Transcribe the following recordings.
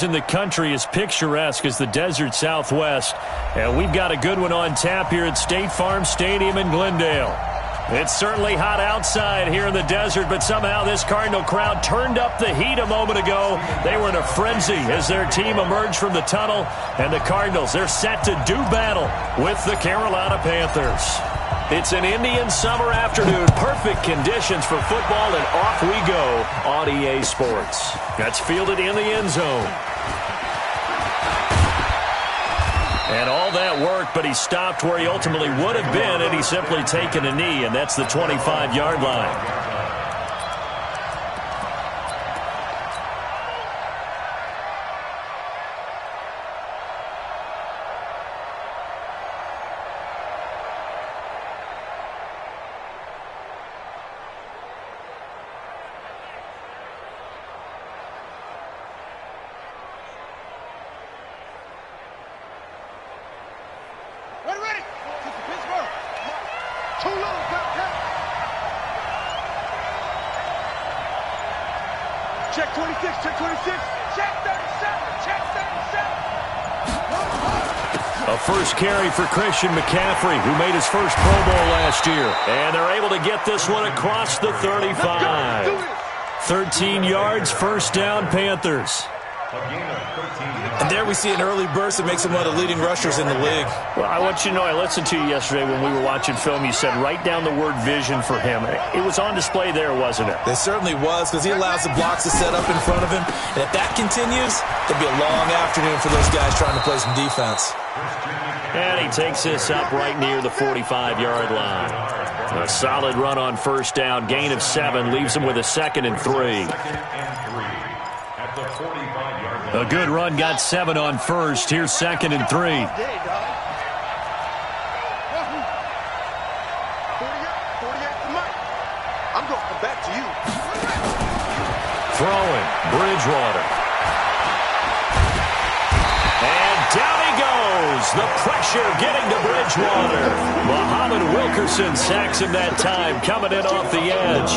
In the country as picturesque as the desert Southwest, and we've got a good one on tap here at State Farm Stadium in Glendale. It's certainly hot outside here in the desert, but somehow this Cardinal crowd turned up the heat a moment ago. They were in a frenzy as their team emerged from the tunnel, and the Cardinals, they're set to do battle with the Carolina Panthers. It's an Indian summer afternoon. Perfect conditions for football, and off we go on EA Sports. That's fielded in the end zone. And all that work, but he stopped where he ultimately would have been had he simply taken a knee, and that's the 25-yard line. Check 26, check 26, check 37, check 37. A first carry for Christian McCaffrey, who made his first Pro Bowl last year. And they're able to get this one across the 35. 13 yards, first down, Panthers. And there we see an early burst that makes him one of the leading rushers in the league. Well, I want you to know, I listened to you yesterday when we were watching film. You said write down the word vision for him. It was on display there, wasn't it? It certainly was, because he allows the blocks to set up in front of him. And if that continues, it'll be a long afternoon for those guys trying to play some defense. And he takes this up right near the 45-yard line. A solid run on first down. Gain of 7 leaves him with a 2nd and 3. A good run, got 7 on first. Here's 2nd and 3. I'm going to come back to you. Throwing, Bridgewater. And down he goes. The pressure getting to Bridgewater. Muhammad Wilkerson sacks him that time, coming in off the edge.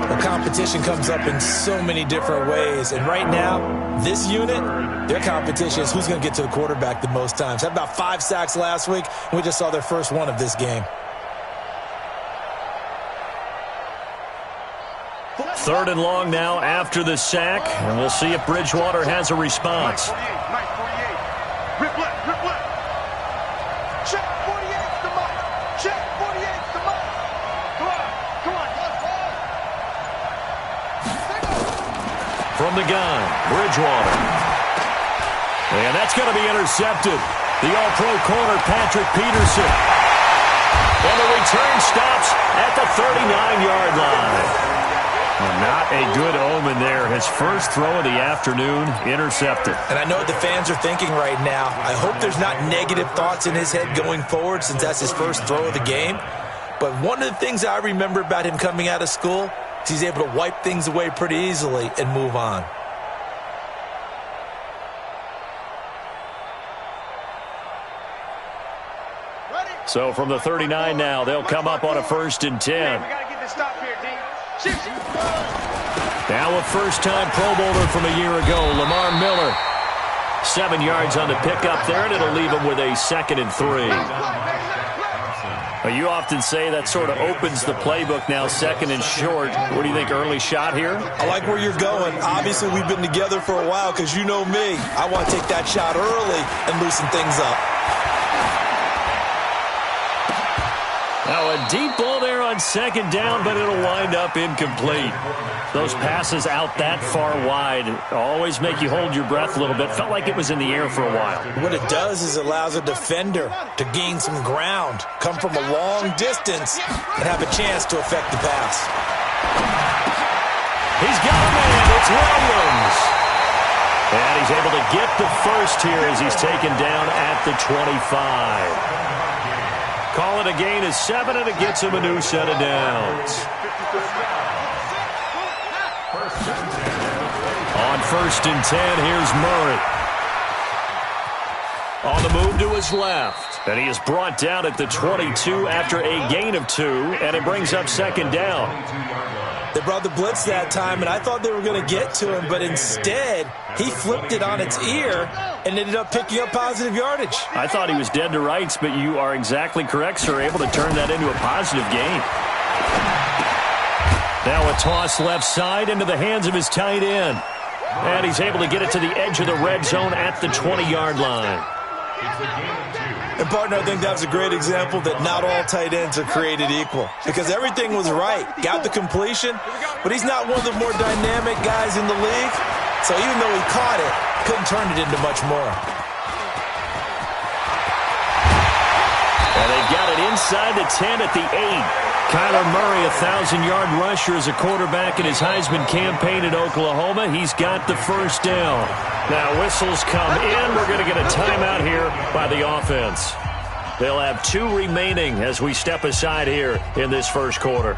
The competition comes up in so many different ways. And right now, this unit, their competition is who's going to get to the quarterback the most times. Had about 5 sacks last week, and we just saw their first one of this game. 3rd and long now after the sack, and we'll see if Bridgewater has a response. Rip left, rip left. Check 48's the mark. Check 48's the mark. Come on, come on. From the gun, Bridgewater. And that's going to be intercepted. The all-pro corner, Patrick Peterson. And the return stops at the 39-yard line. Well, not a good omen there. His first throw of the afternoon, intercepted. And I know what the fans are thinking right now. I hope there's not negative thoughts in his head going forward since that's his first throw of the game. But one of the things I remember about him coming out of school is he's able to wipe things away pretty easily and move on. So from the 39 now, they'll come up on a 1st and 10. We got to get this stop here, D. Now a first-time Pro Bowler from a year ago, Lamar Miller. 7 yards on the pickup there, and it'll leave him with a 2nd and 3. Well, you often say that sort of opens the playbook now, 2nd and short. What do you think, early shot here? I like where you're going. Obviously, we've been together for a while because you know me. I want to take that shot early and loosen things up. Now a deep ball there on 2nd down, but it'll wind up incomplete. Those passes out that far wide always make you hold your breath a little bit. Felt like it was in the air for a while. What it does is it allows a defender to gain some ground, come from a long distance, and have a chance to affect the pass. He's got a man. It's Williams. And he's able to get the first here as he's taken down at the 25. Call it a gain of 7, and it gets him a new set of downs. On 1st and 10, here's Murray. On the move to his left. And he is brought down at the 22 after a gain of 2, and it brings up 2nd down. They brought the blitz that time, and I thought they were going to get to him, but instead, he flipped it on its ear and ended up picking up positive yardage. I thought he was dead to rights, but you are exactly correct, sir. Able to turn that into a positive gain. Now a toss left side into the hands of his tight end. And he's able to get it to the edge of the red zone at the 20-yard line. And, partner, I think that was a great example that not all tight ends are created equal. Because everything was right. Got the completion, but he's not one of the more dynamic guys in the league. So even though he caught it, couldn't turn it into much more. And they've got it inside the 10 at the 8. Kyler Murray, a 1,000-yard rusher as a quarterback in his Heisman campaign at Oklahoma. He's got the first down. Now whistles come in. We're going to get a timeout here by the offense. They'll have 2 remaining as we step aside here in this first quarter.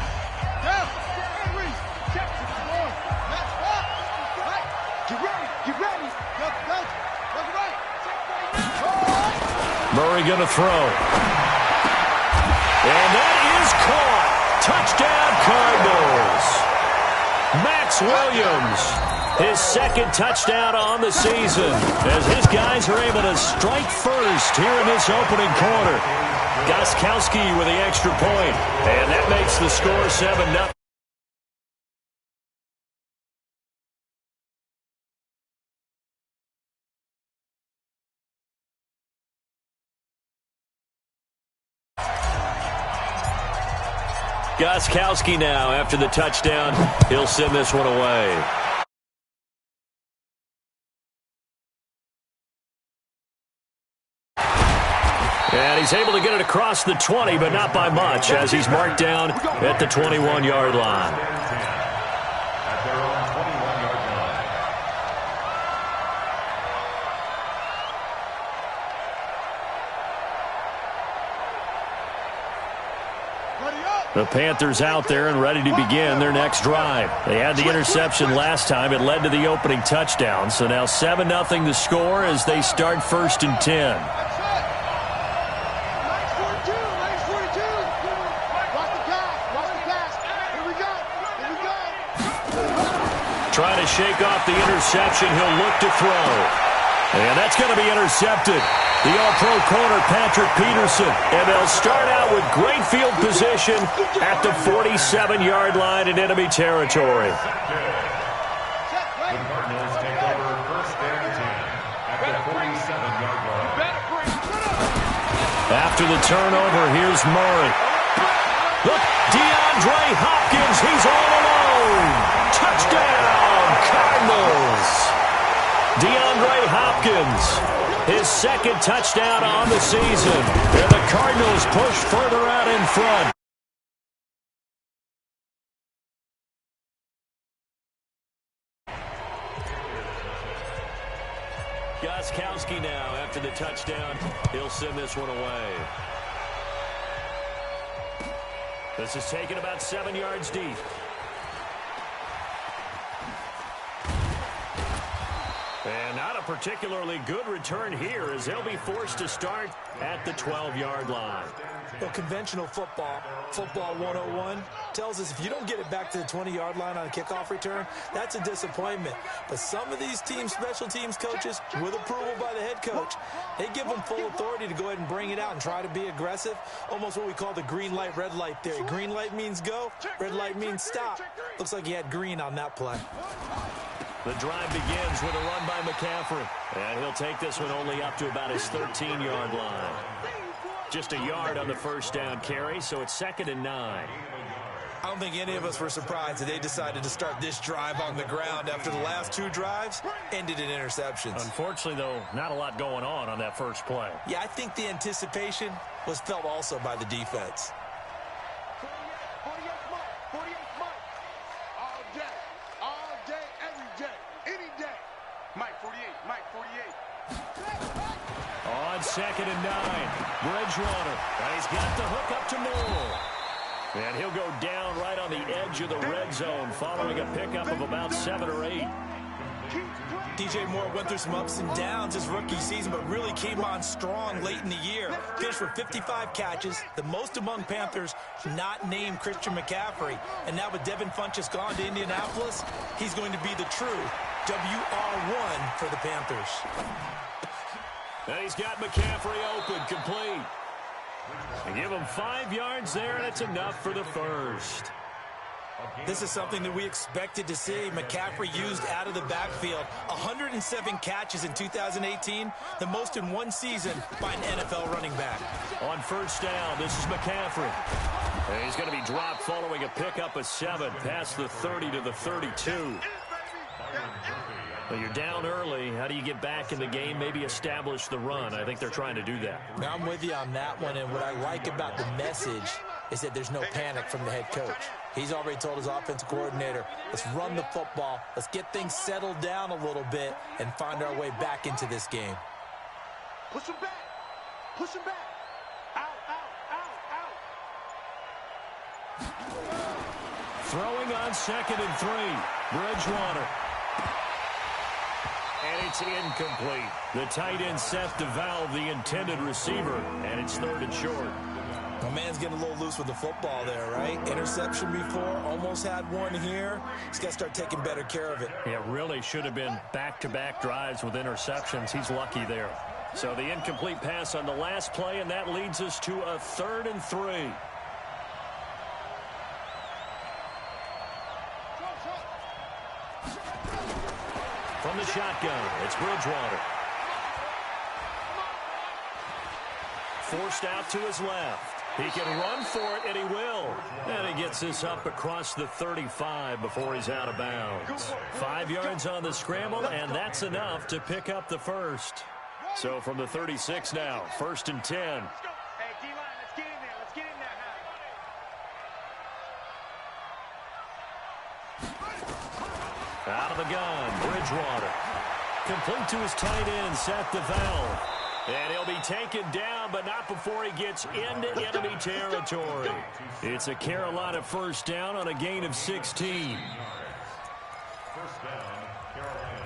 Murray going to throw. And that is caught. Touchdown, Cardinals. Max Williams, his second touchdown on the season, as his guys are able to strike first here in this opening quarter. Gostkowski with the extra point, and that makes the score 7-0. Gostkowski now, after the touchdown, he'll send this one away. And he's able to get it across the 20, but not by much, as he's marked down at the 21-yard line. The Panthers out there and ready to begin their next drive. They had the interception last time. It led to the opening touchdown. So now 7-0 the score as they start first and 10. Trying to shake off the interception. He'll look to throw. And that's going to be intercepted. The All-Pro corner, Patrick Peterson. And they'll start out with great field position at the 47-yard line in enemy territory. After the turnover, here's Murray. Look, DeAndre Hopkins, he's all alone. Touchdown, Cardinals. DeAndre Hopkins, his second touchdown on the season. And the Cardinals push further out in front. Gostkowski now, after the touchdown, he'll send this one away. This is taken about 7 yards deep. And not a particularly good return here, as they'll be forced to start at the 12-yard line. Well, conventional football 101, tells us if you don't get it back to the 20-yard line on a kickoff return, that's a disappointment. But some of these special teams coaches, with approval by the head coach, they give them full authority to go ahead and bring it out and try to be aggressive. Almost what we call the green light, red light theory. Green light means go, red light means stop. Looks like he had green on that play. The drive begins with a run by McCaffrey. And he'll take this one only up to about his 13-yard line. Just a yard on the first down carry, so it's 2nd and 9. I don't think any of us were surprised that they decided to start this drive on the ground after the last 2 drives ended in interceptions. Unfortunately, though, not a lot going on that first play. Yeah, I think the anticipation was felt also by the defense. On 2nd and 9, Bridgewater. And he's got the hook up to Moore. And he'll go down right on the edge of the red zone following a pickup of about 7 or 8. DJ Moore went through some ups and downs his rookie season, but really came on strong late in the year. Finished with 55 catches, the most among Panthers not named Christian McCaffrey. And now with Devin Funchess gone to Indianapolis, he's going to be the true WR1 for the Panthers. And he's got McCaffrey open, complete. They give him 5 yards there, and it's enough for the first. This is something that we expected to see. McCaffrey used out of the backfield. 107 catches in 2018, the most in one season by an NFL running back. On first down, this is McCaffrey. And he's going to be dropped following a pickup of 7 past the 30 to the 32. Well, you're down early. How do you get back in the game, maybe establish the run? I think they're trying to do that. Now, I'm with you on that one, and what I like about the message is that there's no panic from the head coach. He's already told his offensive coordinator, let's run the football, let's get things settled down a little bit and find our way back into this game. Push him back. Push him back. Out, out, out, out. Throwing on 2nd and 3. Bridgewater. And it's incomplete. The tight end Seth DeValve, the intended receiver, and it's 3rd and short. My man's getting a little loose with the football there, right? Interception before, almost had one here. He's got to start taking better care of it. Yeah, really should have been back-to-back drives with interceptions. He's lucky there. So the incomplete pass on the last play, and that leads us to a 3rd and 3. From the shotgun, it's Bridgewater. Forced out to his left. He can run for it, and he will. And he gets this up across the 35 before he's out of bounds. 5 yards on the scramble, and that's enough to pick up the first. So from the 36 now, 1st and 10. Hey, D-line, let's get in there. Let's get in there. Out of the gun, Bridgewater. Complete to his tight end, Seth DeValve. And he'll be taken down, but not before he gets into enemy territory. It's a Carolina first down on a gain of 16.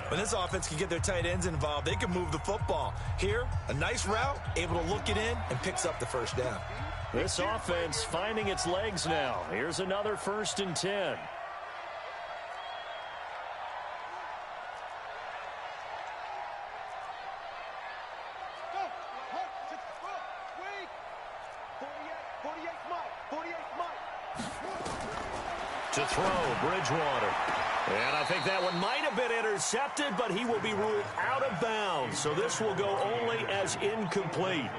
When this offense can get their tight ends involved, they can move the football. Here, a nice route, able to look it in, and picks up the first down. This offense finding its legs now. Here's another 1st and 10. To throw, Bridgewater. And I think that one might have been intercepted, but he will be ruled out of bounds. So this will go only as incomplete.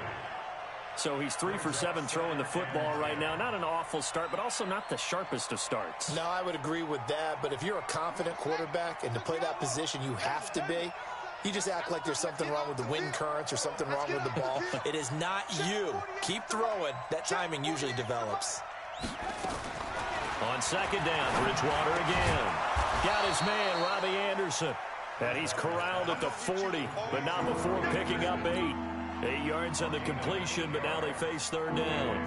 So he's 3 for 7 throwing the football right now. Not an awful start, but also not the sharpest of starts. No, I would agree with that. But if you're a confident quarterback and to play that position, you have to be. You just act like there's something wrong with the wind currents or something wrong with the ball. It is not you. Keep throwing. That timing usually develops. On 2nd down, Bridgewater again. Got his man, Robbie Anderson. And he's corralled at the 40, but not before picking up 8. 8 yards on the completion, but now they face 3rd down.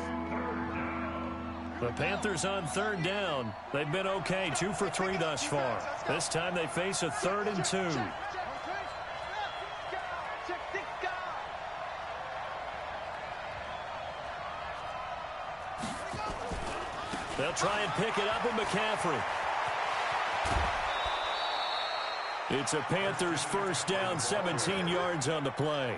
The Panthers on 3rd down. They've been okay, 2 for 3 thus far. This time they face a 3rd and 2. They'll try and pick it up with McCaffrey. It's a Panthers first down, 17 yards on the play.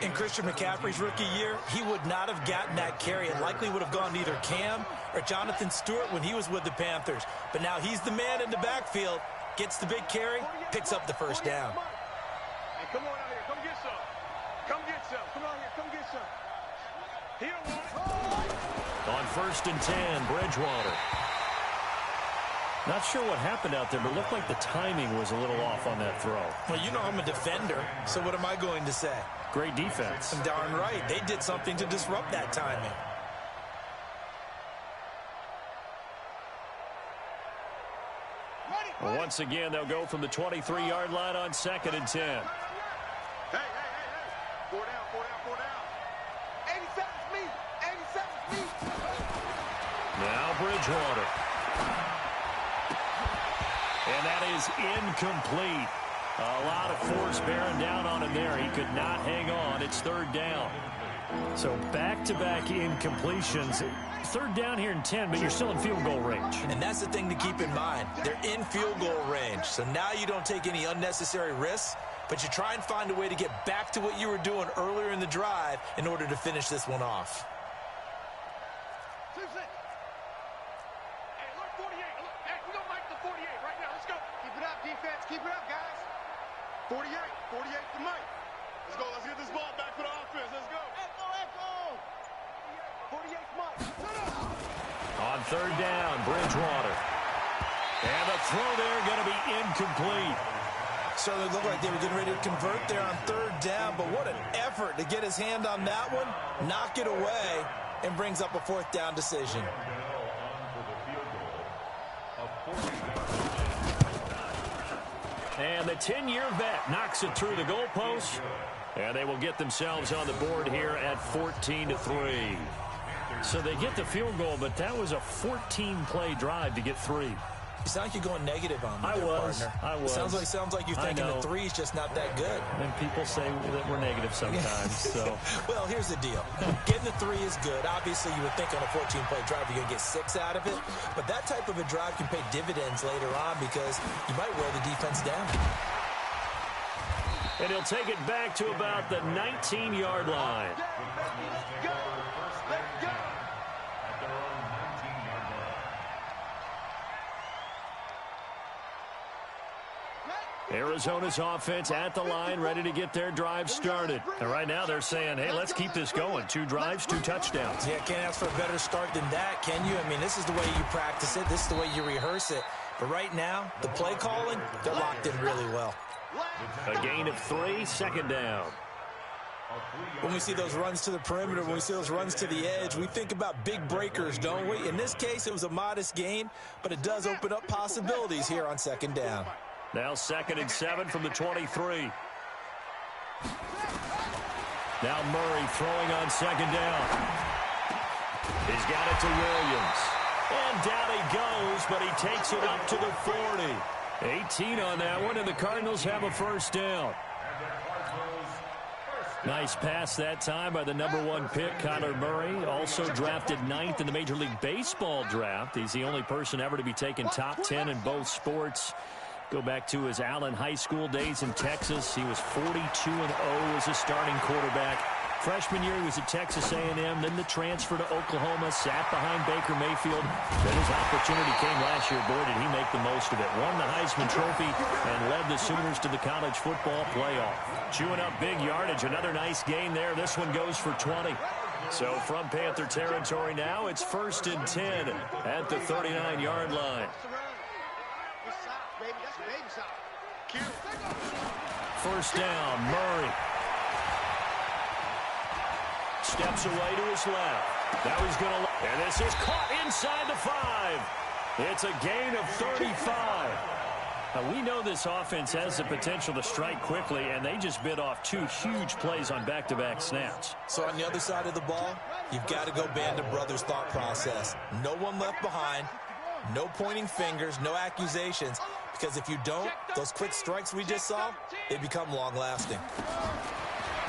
In Christian McCaffrey's rookie year, he would not have gotten that carry and likely would have gone to either Cam or Jonathan Stewart when he was with the Panthers. But now he's the man in the backfield, gets the big carry, picks up the first down. Hey, come on out here. Come get some. Come get some. Come on here. Come get some. He don't want it. On 1st and 10, Bridgewater. Not sure what happened out there, but it looked like the timing was a little off on that throw. Well, you know I'm a defender, so what am I going to say? Great defense. Darn right. They did something to disrupt that timing. Well, once again, they'll go from the 23-yard line on 2nd and 10. Hey. 4 down. 87's me. 87's me. Now Bridgewater. And that is incomplete. A lot of force bearing down on him there. He could not hang on. It's third down. So back-to-back incompletions. Third down here in 10, but you're still in field goal range. And that's the thing to keep in mind. They're in field goal range. So now you don't take any unnecessary risks, but you try and find a way to get back to what you were doing earlier in the drive in order to finish this one off. Hey, look, 48. Look, hey, we don't like the 48 right now. Let's go. Keep it up, defense. Keep it up, guys. 48. 48 to Mike. Let's go. Let's get this ball back for the offense. Let's go. Echo, echo. 48 Mike. On third down, Bridgewater. And the throw there going to be incomplete. So it looked like they were getting ready to convert there on third down, but what an effort to get his hand on that one, knock it away, and brings up a fourth down decision. And the 10-year vet knocks it through the goalpost, and they will get themselves on the board here at 14-3. So they get the field goal, but that was a 14-play drive to get 3. You sound like you're going negative on me, I was. Sounds like you're thinking the 3 is just not that good. And people say that we're negative sometimes. So, well, here's the deal. Getting the 3 is good. Obviously, you would think on a 14-play drive you're going to get 6 out of it. But that type of a drive can pay dividends later on because you might wear the defense down. And he'll take it back to about the 19-yard line. Let's go. Let's go. Arizona's offense at the line, ready to get their drive started. And right now they're saying, hey, let's keep this going. 2 drives, 2 touchdowns. Yeah, can't ask for a better start than that, can you? I mean, this is the way you practice it. This is the way you rehearse it. But right now, the play calling, they're locked in really well. A gain of 3, second down. When we see those runs to the perimeter, when we see those runs to the edge, we think about big breakers, don't we? In this case, it was a modest gain, but it does open up possibilities here on second down. Now 2nd and 7 from the 23. Now Murray throwing on second down. He's got it to Williams. And down he goes, but he takes it up to the 40. 18 on that one, and the Cardinals have a first down. Nice pass that time by the #1 pick, Kyler Murray. Also drafted 9th in the Major League Baseball draft. He's the only person ever to be taken top 10 in both sports. Go back to his Allen High School days in Texas. He was 42-0 as a starting quarterback. Freshman year, he was at Texas A&M, then the transfer to Oklahoma, sat behind Baker Mayfield. Then his opportunity came last year. Boy, did he make the most of it. Won the Heisman Trophy and led the Sooners to the college football playoff. Chewing up big yardage. Another nice gain there. This one goes for 20. So from Panther territory now, it's 1st and 10 at the 39-yard line. First down, Murray. Steps away to his left. Now he's going to... And this is caught inside the 5. It's a gain of 35. Now, we know this offense has the potential to strike quickly, and they just bit off 2 huge plays on back-to-back snaps. So on the other side of the ball, you've got to go Band of Brothers thought process. No one left behind. No pointing fingers, no accusations. Because if you don't, those quick strikes we just saw, they become long-lasting.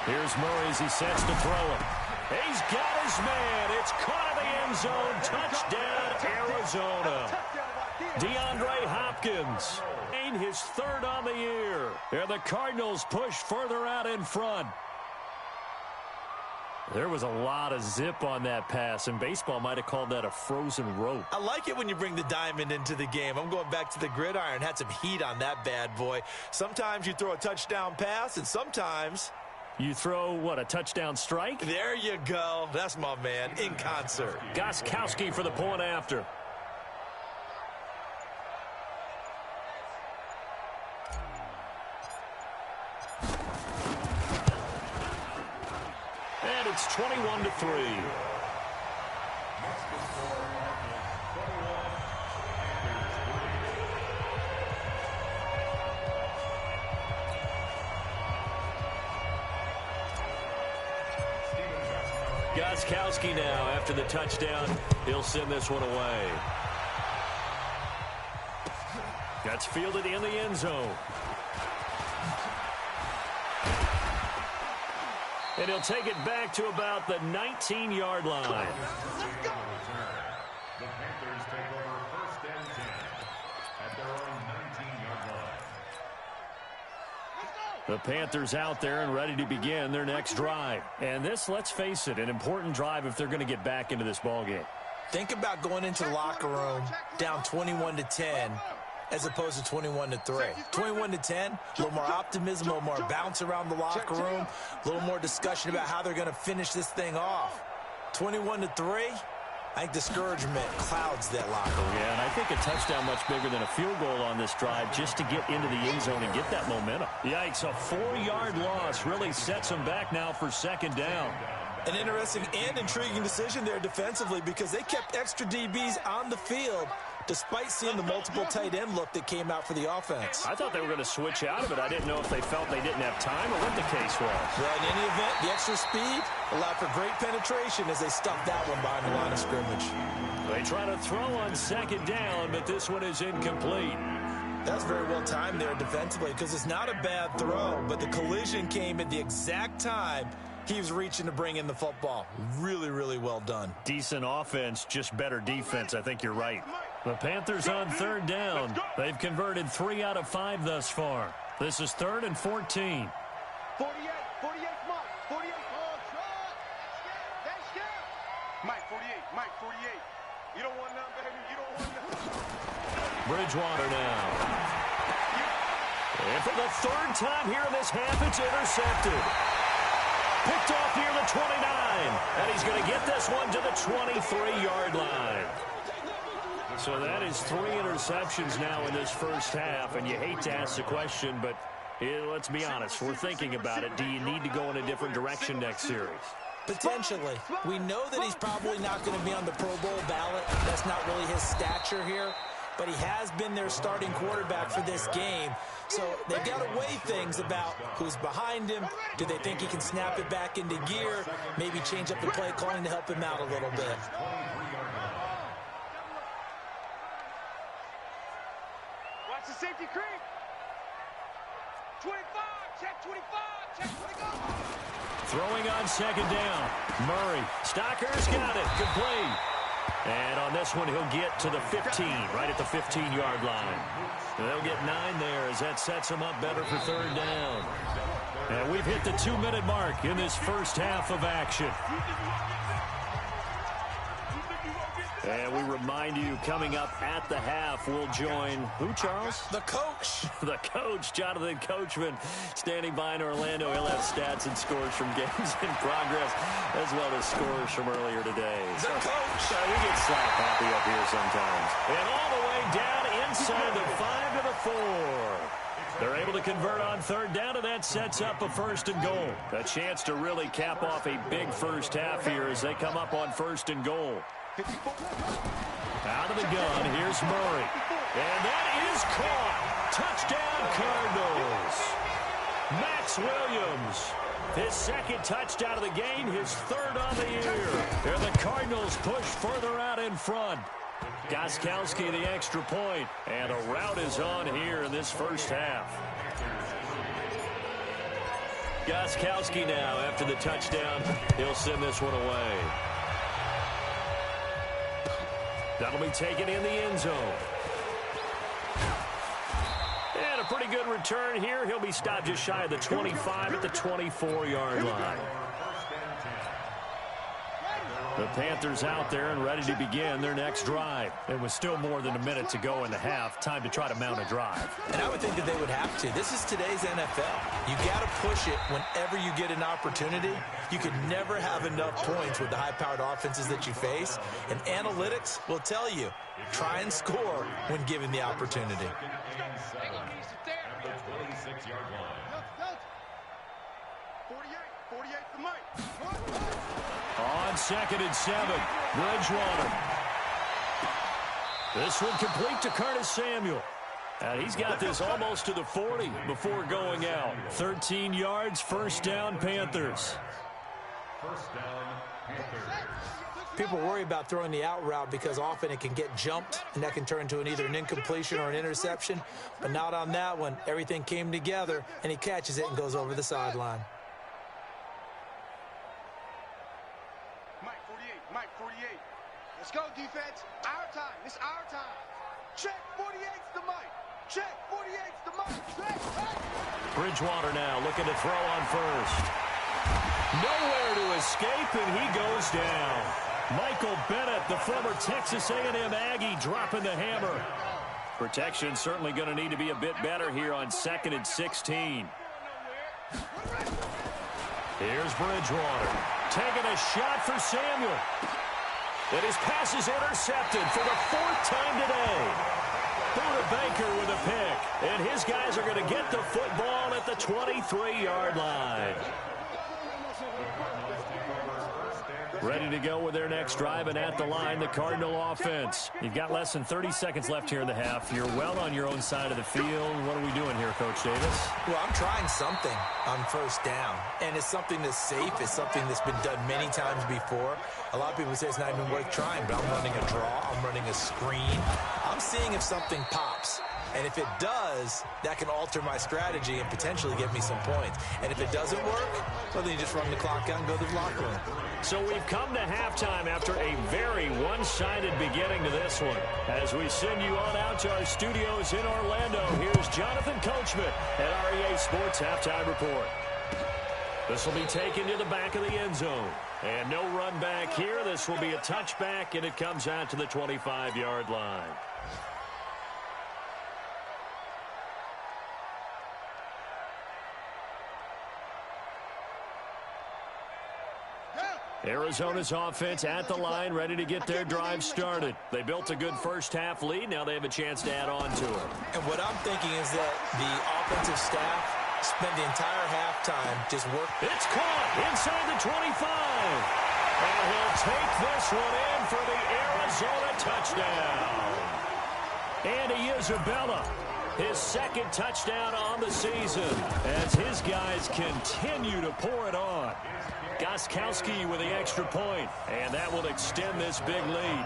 Here's Murray as he sets to throw it. He's got his man. It's caught in the end zone. Touchdown, Arizona. DeAndre Hopkins. His 3rd on the year. And the Cardinals push further out in front. There was a lot of zip on that pass, and baseball might have called that a frozen rope. I like it when you bring the diamond into the game. I'm going back to the gridiron. Had some heat on that bad boy. Sometimes you throw a touchdown pass, and sometimes... You throw, what, a touchdown strike? There you go. That's my man, in concert. Gostkowski for the point after. And it's 21-3. Gostkowski now, after the touchdown, he'll send this one away. That's fielded in the end zone. And he'll take it back to about the 19-yard line. Let's go. The Panthers take over 1st and 10 at their own 19-yard line. The Panthers out there and ready to begin their next drive. And this, let's face it, an important drive if they're going to get back into this ballgame. Think about going into the locker room down 21-10 as opposed to 21-3. 21-10, a little more optimism, a little more bounce around the locker room, a little more discussion about how they're going to finish this thing off. 21-3, I think discouragement clouds that locker room. Yeah, and I think a touchdown much bigger than a field goal on this drive just to get into the end zone and get that momentum. Yikes, a 4-yard loss really sets them back now for 2nd down. An interesting and intriguing decision there defensively because they kept extra DBs on the field despite seeing the multiple tight end look that came out for the offense. I thought they were going to switch out of it. I didn't know if they felt they didn't have time or what the case was. Well, in any event, the extra speed allowed for great penetration as they stuffed that one behind the line of scrimmage. They try to throw on 2nd down, but this one is incomplete. That was very well timed there defensively because it's not a bad throw, but the collision came at the exact time he was reaching to bring in the football. Really, really well done. Decent offense, just better defense. I think you're right. The Panthers on 3rd down. They've converted 3 out of 5 thus far. This is 3rd and 14. 48, Mike. 48. Oh, shot. That's good. Mike, 48. You don't want none, baby. You don't want none. Bridgewater now. And for the 3rd time here in this half, it's intercepted. Picked off near the 29. And he's going to get this one to the 23-yard line. So that is 3 interceptions now in this first half. And you hate to ask the question, but let's be honest. We're thinking about it. Do you need to go in a different direction next series? Potentially. We know that he's probably not going to be on the Pro Bowl ballot. That's not really his stature here. But he has been their starting quarterback for this game. So they've got to weigh things about who's behind him. Do they think he can snap it back into gear? Maybe change up the play calling to help him out a little bit. Watch the safety creep. 25, check 25, check 25. Throwing on 2nd down. Murray. Stocker's got it. Complete. And on this one, he'll get to the 15, right at the 15-yard line. They'll get 9 there as that sets them up better for 3rd down. And we've hit the 2-minute mark in this first half of action. And we remind you, coming up at the half, we'll join who, Charles? The coach. The coach, Jonathan Coachman, standing by in Orlando. He'll have stats and scores from games in progress, as well as scores from earlier today. The coach. We get slap happy up here sometimes. And all the way down inside the 5 to the 4. They're able to convert on 3rd down, and that sets up a 1st and goal. A chance to really cap off a big first half here as they come up on 1st and goal. Out of the gun, here's Murray. And that is caught. Touchdown, Cardinals. Max Williams. His 2nd touchdown of the game, his 3rd on the year. And the Cardinals push further out in front. Gostkowski the extra point. And a rout is on here in this first half. Gostkowski now, after the touchdown, he'll send this one away. That'll be taken in the end zone. And a pretty good return here. He'll be stopped just shy of the 25 at the 24-yard line. The Panthers out there and ready to begin their next drive. It was still more than a minute to go in the half. Time to try to mount a drive. And I would think that they would have to. This is today's NFL. You got to push it whenever you get an opportunity. You can never have enough points with the high-powered offenses that you face. And analytics will tell you, try and score when given the opportunity. Hang on, he's there. At the 26-yard line. 48 for Mike. On 2nd and 7, Bridgewater. This one complete to Curtis Samuel. And he's got this almost to the 40 before going out. 13 yards, 1st down, Panthers. 1st down, Panthers. People worry about throwing the out route because often it can get jumped, and that can turn into either an incompletion or an interception. But not on that one. Everything came together, and he catches it and goes over the sideline. Mike, 48. Let's go, defense. Our time. It's our time. Check, 48's the Mike. Check, 48's the Mike. Check, hey. Bridgewater now looking to throw on first. Nowhere to escape, and he goes down. Michael Bennett, the former Texas A&M Aggie, dropping the hammer. Protection certainly going to need to be a bit better here on 2nd and 16. Here's Bridgewater taking a shot for Samuel. And his pass is intercepted for the 4th time today. Buda Baker with a pick. And his guys are going to get the football at the 23-yard line. Ready to go with their next drive, and at the line, the Cardinal offense. You've got less than 30 seconds left here in the half. You're well on your own side of the field. What are we doing here, Coach Davis? Well, I'm trying something on first down, and it's something that's safe. It's something that's been done many times before. A lot of people say it's not even worth trying, but I'm running a draw. I'm running a screen. I'm seeing if something pops. And if it does, that can alter my strategy and potentially get me some points. And if it doesn't work, well, then you just run the clock out and go to the locker room. So we've come to halftime after a very one-sided beginning to this one. As we send you on out to our studios in Orlando, here's Jonathan Coachman at REA Sports Halftime Report. This will be taken to the back of the end zone. And no run back here. This will be a touchback, and it comes out to the 25-yard line. Arizona's offense at the line, ready to get their drive started. They built a good first-half lead. Now they have a chance to add on to it. And what I'm thinking is that the offensive staff spent the entire halftime just working. It's caught inside the 25. And he'll take this one in for the Arizona touchdown. Andy Isabella, his 2nd touchdown on the season as his guys continue to pour it on. Gostkowski with the extra point, and that will extend this big lead.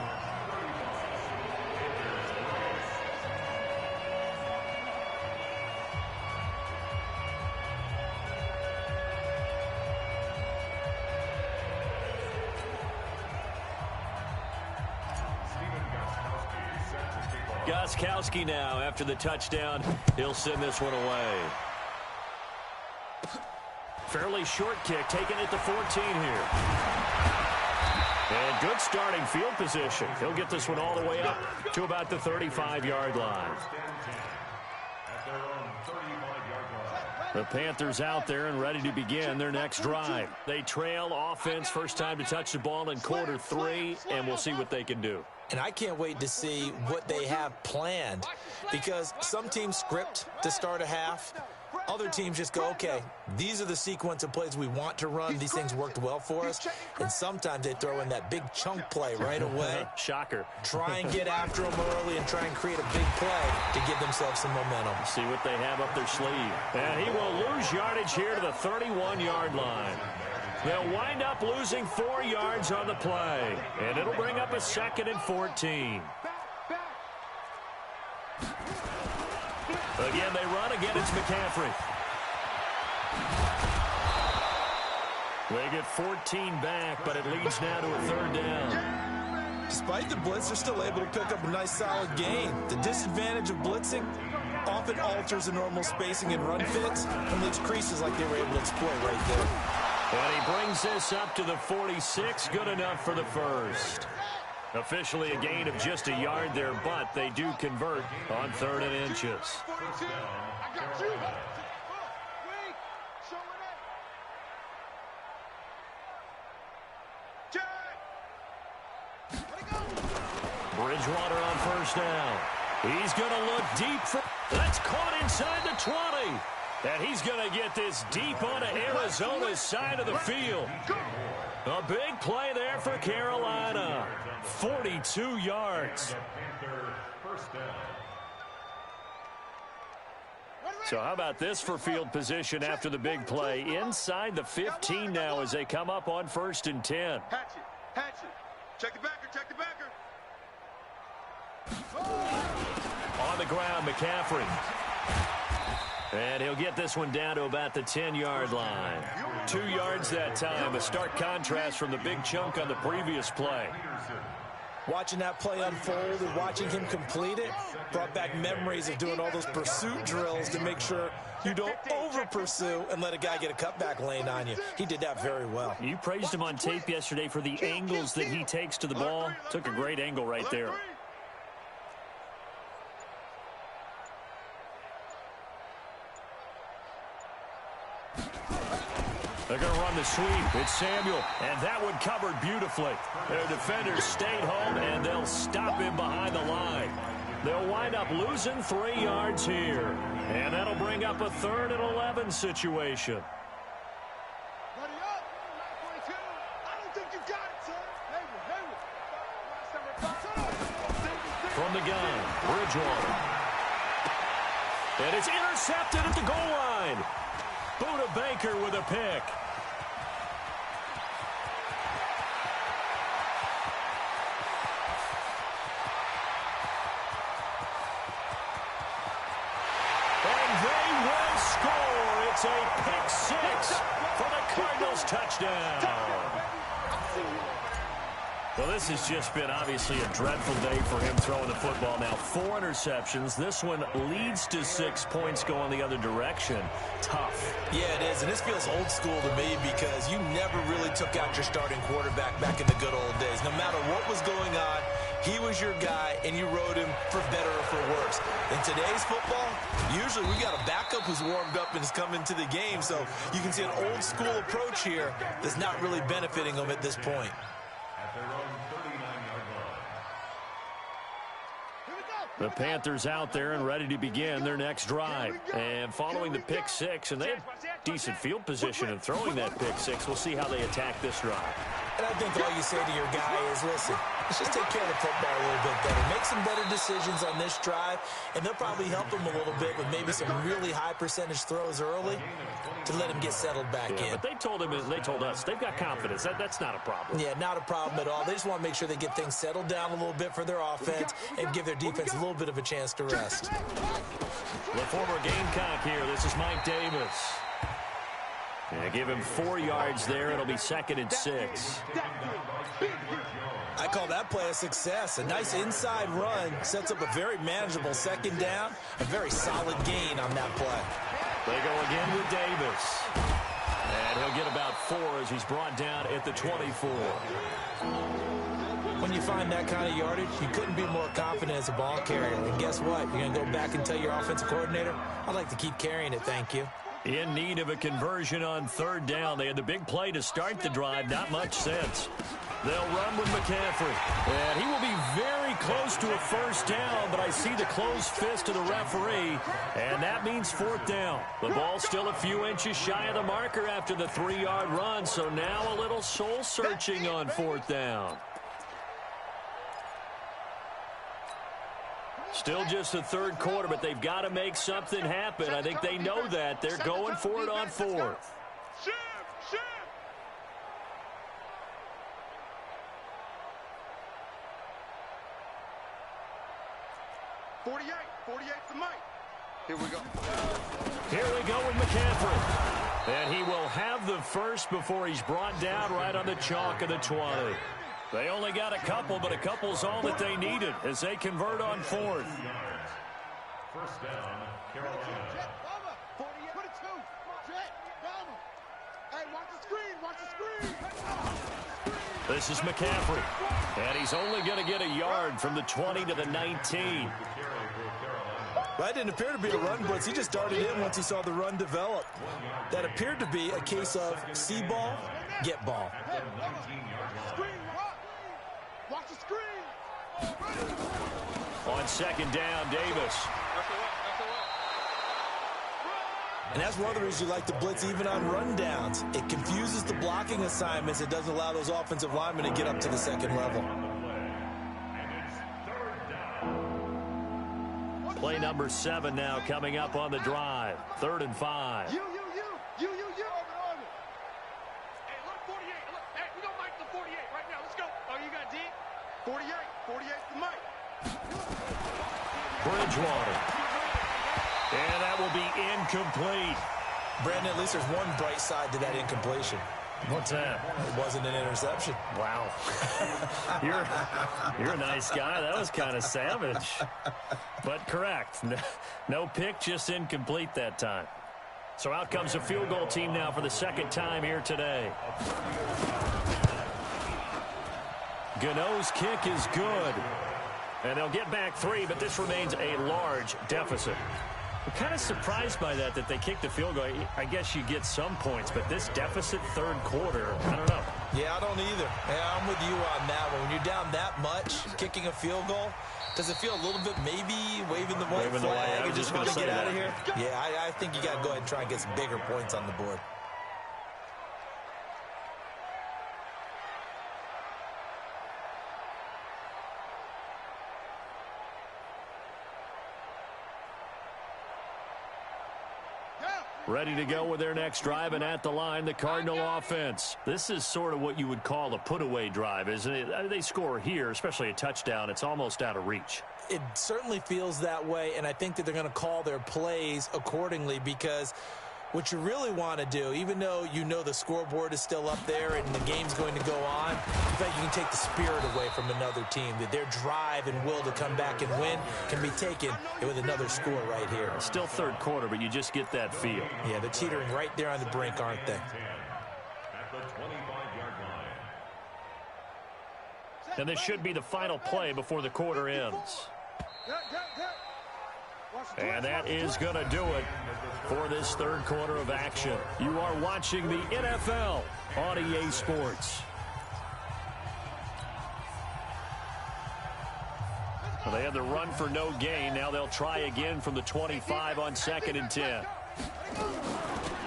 Gostkowski now after the touchdown. He'll send this one away. Fairly short kick, taken at the 14 here. And good starting field position. He'll get this one all the way up to about the 35-yard line. The Panthers out there and ready to begin their next drive. They trail offense, first time to touch the ball in quarter 3, and we'll see what they can do. And I can't wait to see what they have planned, because some teams script to start a half. Other teams just go, okay, these are the sequence of plays we want to run. These things worked well for us. And sometimes they throw in that big chunk play right away. Shocker. Try and get after them early and try and create a big play to give themselves some momentum. See what they have up their sleeve. And he will lose yardage here to the 31-yard line. They'll wind up losing 4 yards on the play. And it'll bring up a 2nd and 14. Again, they run. Again, it's McCaffrey. They get 14 back, but it leads now to a 3rd down. Despite the blitz, they're still able to pick up a nice, solid gain. The disadvantage of blitzing often alters the normal spacing and run fits, and leaves creases like they were able to exploit right there. And he brings this up to the 46. Good enough for the first. Officially a gain of just a yard there, but they do convert on 3rd and inches. Bridgewater on first down. He's going to look deep. That's caught inside the 20. And he's going to get this deep onto Arizona's side of the field. A big play there for Carolina. 42 yards. So how about this for field position after the big play? Inside the 15 now as they come up on 1st and 10. Hatch it. Check the backer, check the backer. On the ground, McCaffrey. And he'll get this one down to about the 10-yard line. 2 yards that time, a stark contrast from the big chunk on the previous play. Watching that play unfold and watching him complete it brought back memories of doing all those pursuit drills to make sure you don't over-pursue and let a guy get a cutback lane on you. He did that very well. You praised him on tape yesterday for the angles that he takes to the ball. Took a great angle right there. They're going to run the sweep. It's Samuel, and that one covered beautifully. Their defenders stayed home, and they'll stop him behind the line. They'll wind up losing 3 yards here, and that'll bring up a 3rd and 11 situation. Ready up. 22. I don't think you got it, son. From the gun, Bridgewater. And it's intercepted at the goal line. Buda Baker with a pick. And they will score. It's a pick 6 for the Cardinals touchdown. Well, this has just been obviously a dreadful day for him throwing the football. Now, 4 interceptions. This one leads to 6 points going the other direction. Tough. Yeah, it is, and this feels old school to me because you never really took out your starting quarterback back in the good old days. No matter what was going on, he was your guy, and you rode him for better or for worse. In today's football, usually we got a backup who's warmed up and is coming to the game, so you can see an old school approach here that's not really benefiting him at this point. The Panthers out there and ready to begin their next drive. And following the pick 6, and they have decent field position in throwing that pick 6. We'll see how they attack this drive. And I think all you say to your guy is, listen, let's just take care of the football a little bit better. Make some better decisions on this drive, and they'll probably help him a little bit with maybe some really high percentage throws early to let him get settled back in. But they told us, they've got confidence. That's not a problem. Yeah, not a problem at all. They just want to make sure they get things settled down a little bit for their offense and give their defense a little bit of a chance to rest. The former Gamecock here. This is Mike Davis. And give him 4 yards there. It'll be 2nd and 6. I call that play a success. A nice inside run sets up a very manageable 2nd down. A very solid gain on that play. They go again with Davis. And he'll get about 4 as he's brought down at the 24. When you find that kind of yardage, you couldn't be more confident as a ball carrier. And guess what? You're going to go back and tell your offensive coordinator, I'd like to keep carrying it, thank you. In need of a conversion on 3rd down. They had the big play to start the drive. Not much sense. They'll run with McCaffrey. And he will be very close to a 1st down, but I see the closed fist of the referee, and that means 4th down. The ball's still a few inches shy of the marker after the 3-yard run, so now a little soul-searching on 4th down. Still just the 3rd quarter, but they've got to make something happen. I think they know that. They're going for it on 4th. 48 for Mike. Here we go. Here we go with McCaffrey. And he will have the first before he's brought down right on the chalk of the 20. They only got a couple, but a couple's all that they needed as they convert on 4th. 1st down, Carolina. This is McCaffrey. And he's only going to get a yard from the 20 to the 19. That didn't appear to be a run blitz. He just darted in once he saw the run develop. That appeared to be a case of see ball, get ball. Watch the screen. On 2nd down, Davis. And that's one of the reasons you like to blitz even on rundowns. It confuses the blocking assignments. It doesn't allow those offensive linemen to get up to the 2nd level. Play number 7 now coming up on the drive. 3rd and 5. You. Hey, look, 48. Look, hey, we don't like the 48 right now. Let's go. Oh, you got D? 48 for Mike. Bridgewater. And that will be incomplete. Brandon, at least there's one bright side to that incompletion. What's that? It wasn't an interception. Wow. You're a nice guy. That was kind of savage. But correct. No pick, just incomplete that time. So out comes the field goal team now for the second time here today. Gano's kick is good. And they'll get back 3, but this remains a large deficit. I'm kind of surprised by that they kicked the field goal. I guess you get some points, but this deficit third quarter, I don't know. Yeah, I don't either. Yeah, I'm with you on that one. When you're down that much, kicking a field goal, does it feel a little bit maybe waving the white flag and just want to get out of here? Yeah, I think you got to go ahead and try and get some bigger points on the board. Ready to go with their next drive, and at the line, the Cardinal offense. This is sort of what you would call a put-away drive, isn't it? They score here, especially a touchdown. It's almost out of reach. It certainly feels that way, and I think that they're going to call their plays accordingly, because what you really want to do, even though you know the scoreboard is still up there and the game's going to go on, you think you can take the spirit away from another team, that their drive and will to come back and win can be taken with another score right here. Still third quarter, but you just get that feel. Yeah, they're teetering right there on the brink, aren't they? At the 25-yard line. And this should be the final play before the quarter ends. And that is going to do it for this third quarter of action. You are watching the NFL on EA Sports. Well, they had the run for no gain. Now they'll try again from the 25 on 2nd and 10.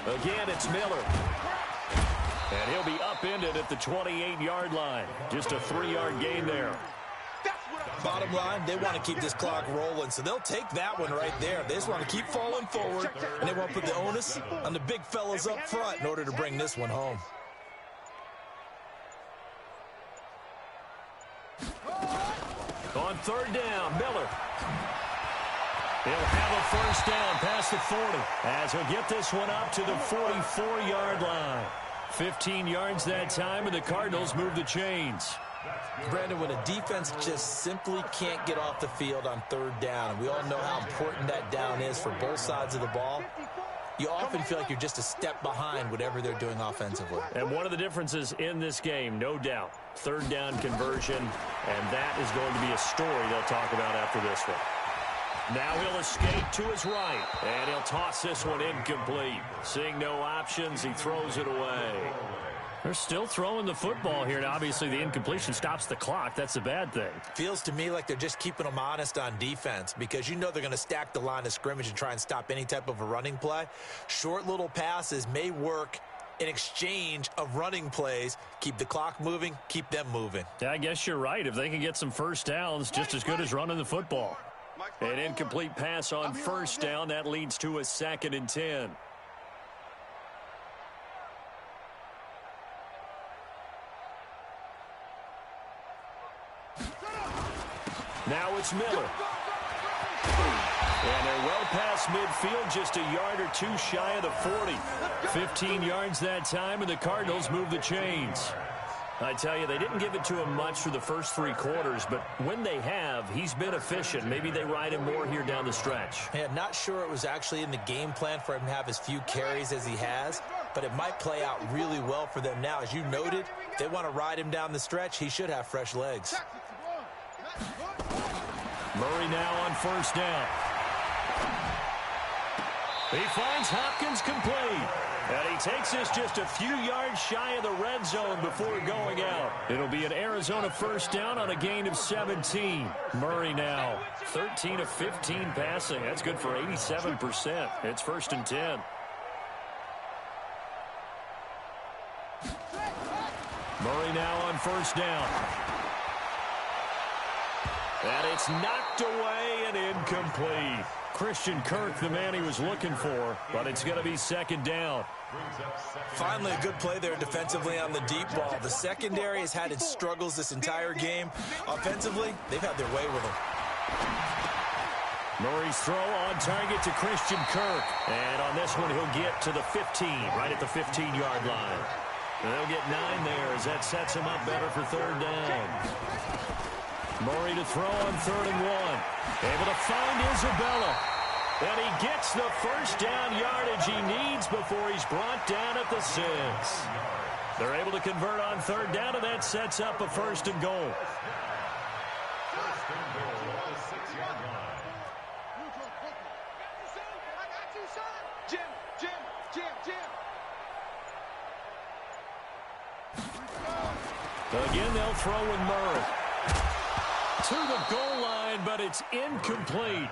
Again, it's Miller. And he'll be upended at the 28-yard line. Just a 3-yard gain there. Bottom line, they want to keep this clock rolling, so they'll take that one right there. They just want to keep falling forward, and they want to put the onus on the big fellas up front in order to bring this one home. On third down, Miller. He'll have a first down past the 40 as he'll get this one up to the 44-yard line. 15 yards that time, and the Cardinals move the chains. Brandon, when a defense just simply can't get off the field on third down, and we all know how important that down is for both sides of the ball, you often feel like you're just a step behind whatever they're doing offensively. And one of the differences in this game, no doubt, third down conversion, and that is going to be a story they'll talk about after this one. Now he'll escape to his right, and he'll toss this one incomplete. Seeing no options, he throws it away. They're still throwing the football here, and obviously the incompletion stops the clock. That's a bad thing. Feels to me like they're just keeping them honest on defense, because you know they're going to stack the line of scrimmage and try and stop any type of a running play. Short little passes may work in exchange of running plays. Keep the clock moving, keep them moving. Yeah, I guess you're right. If they can get some first downs, just as good as running the football. An incomplete pass on first down. That leads to a 2nd and 10. Now it's Miller. And they're well past midfield, just a yard or two shy of the 40. 15 yards that time, and the Cardinals move the chains. I tell you, they didn't give it to him much for the first 3 quarters, but when they have, he's been efficient. Maybe they ride him more here down the stretch. Yeah, not sure it was actually in the game plan for him to have as few carries as he has, but it might play out really well for them now. As you noted, if they want to ride him down the stretch, he should have fresh legs. Murray now on first down. He finds Hopkins complete. And he takes this just a few yards shy of the red zone before going out. It'll be an Arizona first down on a gain of 17. Murray now 13 of 15 passing. That's good for 87%. It's 1st and 10. Murray now on first down. And it's knocked away and incomplete. Christian Kirk, the man he was looking for, but it's going to be 2nd down. Finally, a good play there defensively on the deep ball. The secondary has had its struggles this entire game. Offensively, they've had their way with him. Murray's throw on target to Christian Kirk. And on this one, he'll get to the 15, right at the 15-yard line. And they'll get 9 there as that sets him up better for third down. Murray to throw on 3rd and 1. Able to find Isabella. And he gets the first down yardage he needs before he's brought down at the 6. They're able to convert on 3rd down, and that sets up a 1st and goal. Again, they'll throw in Murray. To the goal line, but it's incomplete.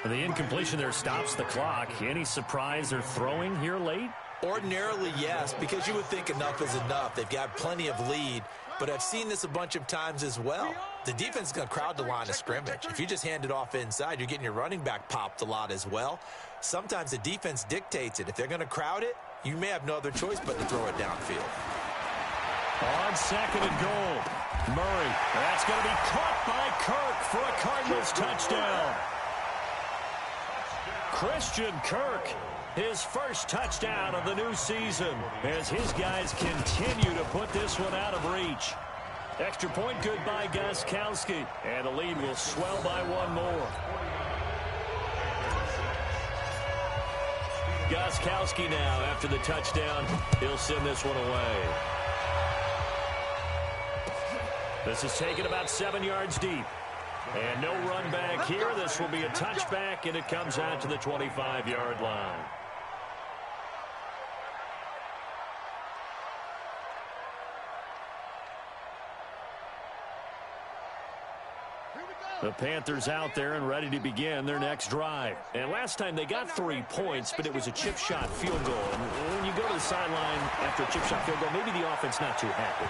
And the incompletion there stops the clock. Any surprise they're throwing here late? Ordinarily, yes, because you would think enough is enough. They've got plenty of lead, but I've seen this a bunch of times as well. The defense is going to crowd the line of scrimmage. If you just hand it off inside, you're getting your running back popped a lot as well. Sometimes the defense dictates it. If they're going to crowd it, you may have no other choice but to throw it downfield. On 2nd and goal, Murray. That's going to be caught by Kirk for a Cardinals touchdown. Christian Kirk, his first touchdown of the new season, as his guys continue to put this one out of reach. Extra point good by Gostkowski, and the lead will swell by 1 more. Gostkowski now, after the touchdown, he'll send this one away. This is taken about 7 yards deep. And no run back here. This will be a touchback, and it comes out to the 25-yard line. The Panthers out there and ready to begin their next drive. And last time they got 3 points, but it was a chip shot field goal. And when you go to the sideline after a chip shot field goal, maybe the offense not too happy.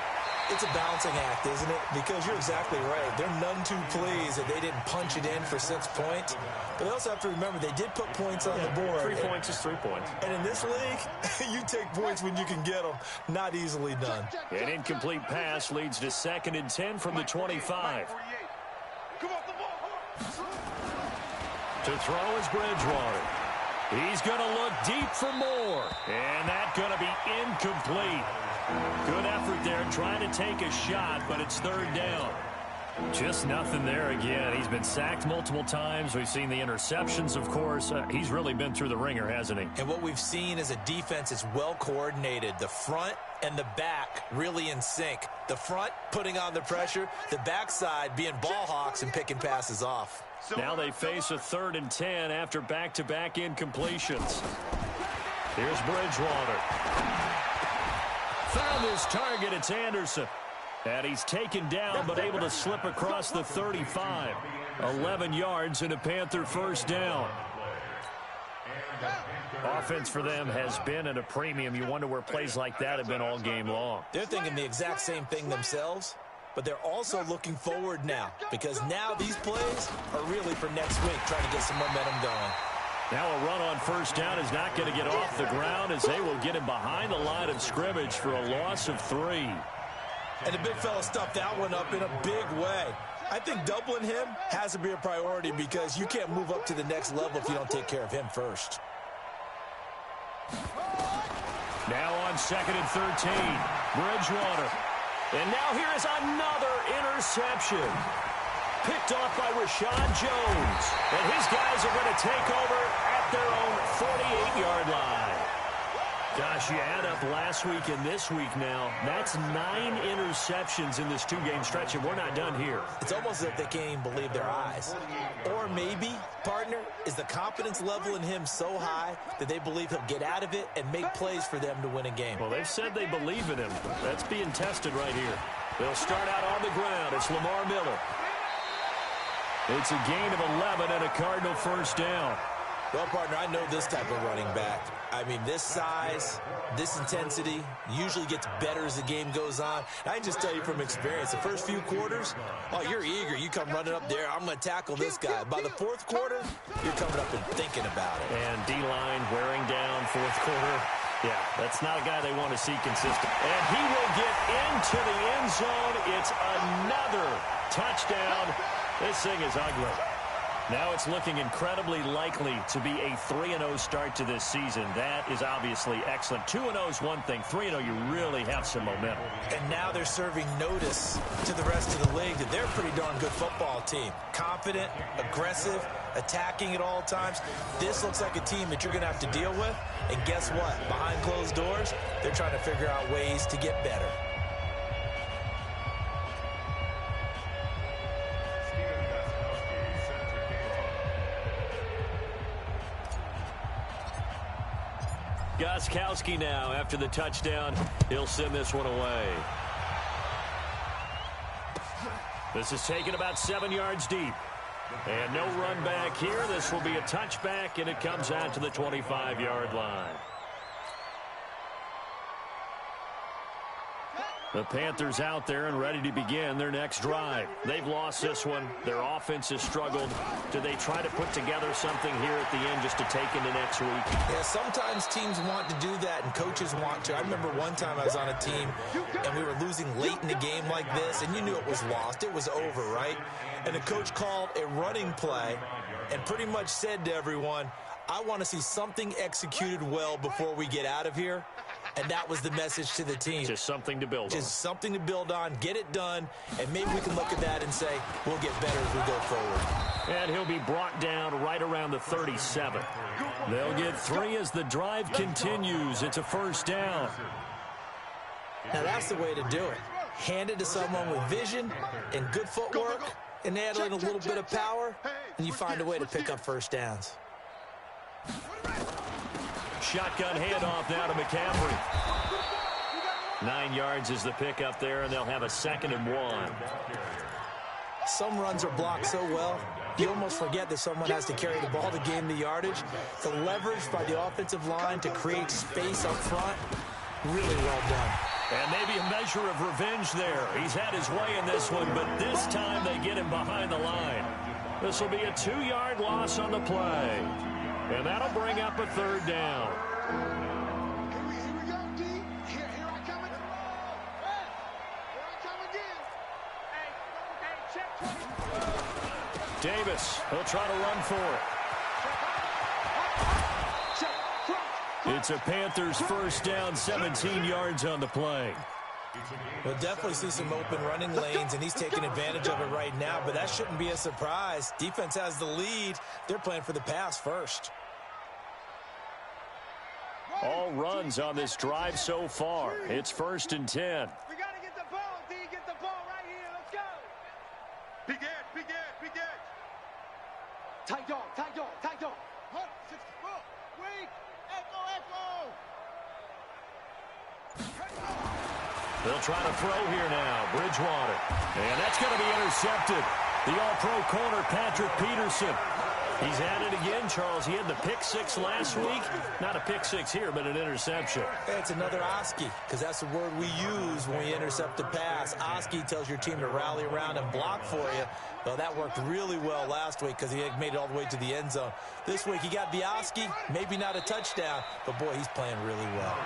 It's a balancing act, isn't it? Because you're exactly right. They're none too pleased that they didn't punch it in for 6 points. But they also have to remember they did put points on the board. 3 points is 3 points. And in this league, you take points when you can get them. Not easily done. An incomplete pass leads to 2nd and 10 from the 25. To throw is Bridgewater. He's going to look deep for more. And that's going to be incomplete. Good effort there trying to take a shot, but it's 3rd down. Just nothing there again. He's been sacked multiple times. We've seen the interceptions, of course. He's really been through the ringer, hasn't he? And what we've seen is a defense that's well coordinated. The front and the back really in sync. The front putting on the pressure, the backside being ball hawks and picking passes off. Now they face a 3rd and 10 after back-to-back incompletions. Here's Bridgewater. Found his target. It's Anderson. And he's taken down but able to slip across the 35. 11 yards and a Panther 1st down. Offense for them has been at a premium. You wonder where plays like that have been all game long. They're thinking the exact same thing themselves, but they're also looking forward now because now these plays are really for next week, trying to get some momentum going. Now a run on 1st down is not going to get off the ground as they will get him behind the line of scrimmage for a loss of 3. And the big fella stuffed that one up in a big way. I think doubling him has to be a priority because you can't move up to the next level if you don't take care of him first. Now on 2nd and 13, Bridgewater. And now here is another interception. Picked off by Rashad Jones. And his guys are going to take over at their own 48-yard line. Gosh, you add up last week and this week now. That's 9 interceptions in this 2-game stretch, and we're not done here. It's almost as if they can't even believe their eyes. Or maybe, partner, is the confidence level in him so high that they believe he'll get out of it and make plays for them to win a game. Well, they've said they believe in him. That's being tested right here. They'll start out on the ground. It's Lamar Miller. It's a gain of 11 and a Cardinal 1st down. Well, partner, I know this type of running back. I mean, this size, this intensity usually gets better as the game goes on. And I can just tell you from experience, the first few quarters, oh, you're eager. You come running up there, I'm going to tackle this guy. By the 4th quarter, you're coming up and thinking about it. And D-line wearing down 4th quarter. Yeah, that's not a guy they want to see consistent. And he will get into the end zone. It's another touchdown. This thing is ugly. Now it's looking incredibly likely to be a 3-0 start to this season. That is obviously excellent. 2-0 is one thing. 3-0, you really have some momentum. And now they're serving notice to the rest of the league that they're a pretty darn good football team. Confident, aggressive, attacking at all times. This looks like a team that you're going to have to deal with. And guess what? Behind closed doors, they're trying to figure out ways to get better. Gostkowski now after the touchdown. He'll send this one away. This is taken about 7 yards deep. And no run back here. This will be a touchback, and it comes out to the 25-yard line. The Panthers out there and ready to begin their next drive. They've lost this one. Their offense has struggled. Do they try to put together something here at the end just to take into next week? Yeah, sometimes teams want to do that and coaches want to. I remember one time I was on a team and we were losing late in the game like this, and you knew it was lost. It was over, right? And the coach called a running play and pretty much said to everyone, I want to see something executed well before we get out of here. And that was the message to the team. Just something to build on. Just something to build on, get it done, and maybe we can look at that and say, we'll get better as we go forward. And he'll be brought down right around the 37. They'll get 3 as the drive continues. It's a first down. Now that's the way to do it. Hand it to someone with vision and good footwork, and add in a little bit of power, and you find a way to pick up first downs. Shotgun handoff now to McCaffrey. 9 yards is the pickup there, and they'll have a 2nd and 1. Some runs are blocked so well, you almost forget that someone has to carry the ball to gain the yardage. The leverage by the offensive line to create space up front, really well done. And maybe a measure of revenge there. He's had his way in this one, but this time they get him behind the line. This will be a 2-yard loss on the play. And that'll bring up a 3rd down. Here we go, D. Here I come again. Here I come again. Hey, check 20. Davis, he'll try to run for it. It's a Panthers first down, 17 yards on the play. We'll definitely see some open running lanes, and he's taking advantage of it right now, but that shouldn't be a surprise. Defense has the lead. They're playing for the pass first. All runs on this drive so far. It's 1st and 10. We got to get the ball, D. Get the ball right here. Let's go. Big edge, big edge, big edge. Tight dog, tight dog, tight dog. 64. Wait. Echo, echo. They'll try to throw here now. Bridgewater. And that's going to be intercepted. The all-pro corner, Patrick Peterson. He's at it again, Charles. He had the pick 6 last week. Not a pick 6 here, but an interception. It's another Oski, because that's the word we use when we intercept a pass. Oski tells your team to rally around and block for you. Well, that worked really well last week because he had made it all the way to the end zone. This week he got the Oski, maybe not a touchdown, but boy, he's playing really well.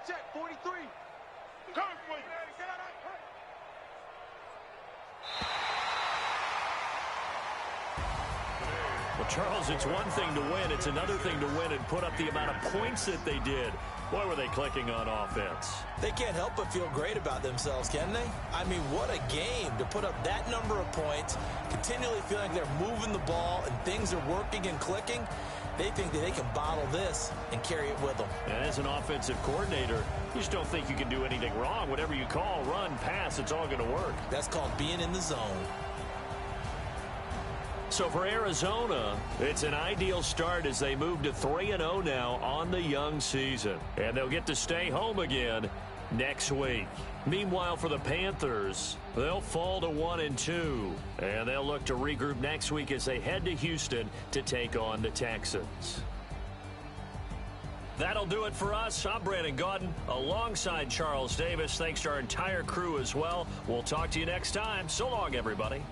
Check, 43. Come for you. Well, Charles, it's one thing to win. It's another thing to win and put up the amount of points that they did. Boy, were they clicking on offense. They can't help but feel great about themselves, can they? I mean, what a game to put up that number of points, continually feeling like they're moving the ball and things are working and clicking. They think that they can bottle this and carry it with them. And as an offensive coordinator, you just don't think you can do anything wrong. Whatever you call, run, pass, it's all going to work. That's called being in the zone. So for Arizona, it's an ideal start as they move to 3-0 now on the young season. And they'll get to stay home again next week. Meanwhile, for the Panthers, they'll fall to 1-2. And they'll look to regroup next week as they head to Houston to take on the Texans. That'll do it for us. I'm Brandon Gaudin alongside Charles Davis. Thanks to our entire crew as well. We'll talk to you next time. So long, everybody.